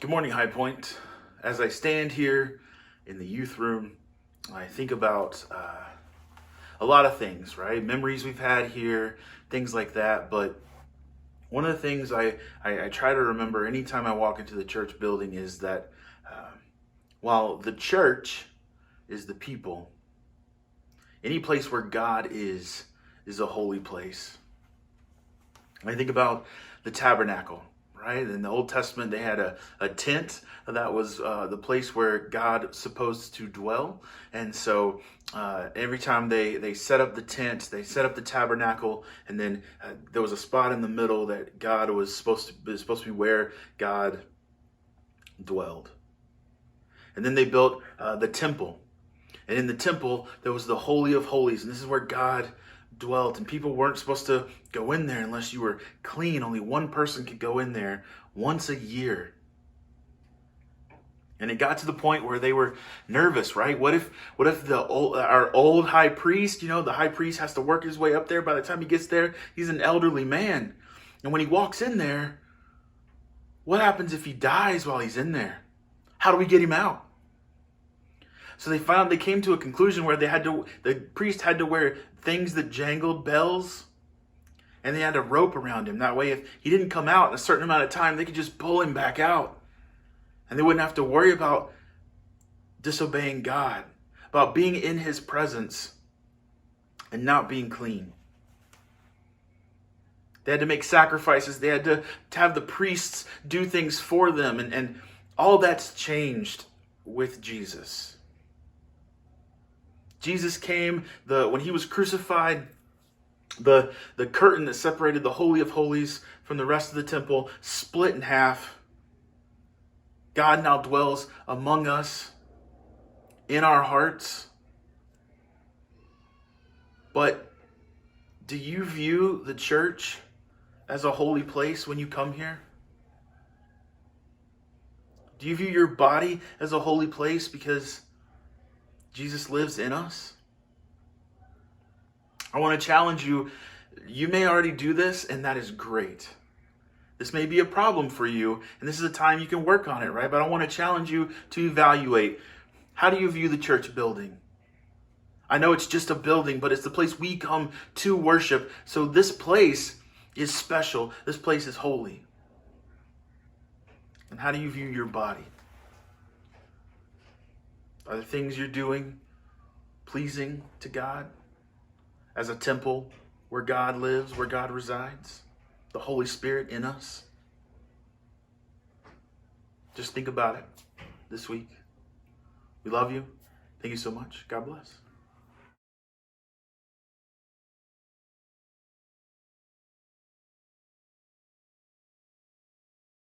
Good morning, Highpoint. As I stand here in the youth room, I think about a lot of things, right? Memories we've had here, things like that. But one of the things I try to remember anytime I walk into the church building is that while the church is the people, any place where God is a holy place. I think about the tabernacle, right? In the Old Testament, they had a tent that was the place where God was supposed to dwell. And so every time they set up the tent, they set up the tabernacle, and then there was a spot in the middle that God was supposed to be where God dwelled. And then they built the temple. And in the temple, there was the Holy of Holies, and this is where God dwelt, and people weren't supposed to go in there unless you were clean. Only one person could go in there once a year. And it got to the point where they were nervous, right? What if our old high priest, the high priest has to work his way up there. By the time he gets there, he's an elderly man. And when he walks in there, what happens if he dies while he's in there? How do we get him out? So they came to a conclusion where the priest had to wear things that jangled bells, and they had a rope around him. That way, if he didn't come out in a certain amount of time, they could just pull him back out. And they wouldn't have to worry about disobeying God, about being in his presence and not being clean. They had to make sacrifices. They had to have the priests do things for them. And all that's changed with Jesus. Jesus came, when he was crucified, the curtain that separated the Holy of Holies from the rest of the temple split in half. God now dwells among us, in our hearts. But do you view the church as a holy place when you come here? Do you view your body as a holy place because Jesus lives in us? I want to challenge you. You may already do this, and that is great. This may be a problem for you, and this is a time you can work on it, right? But I want to challenge you to evaluate. How do you view the church building? I know it's just a building, but it's the place we come to worship. So this place is special. This place is holy. And how do you view your body? Are the things you're doing pleasing to God as a temple where God lives, where God resides, the Holy Spirit in us? Just think about it this week. We love you. Thank you so much. God bless.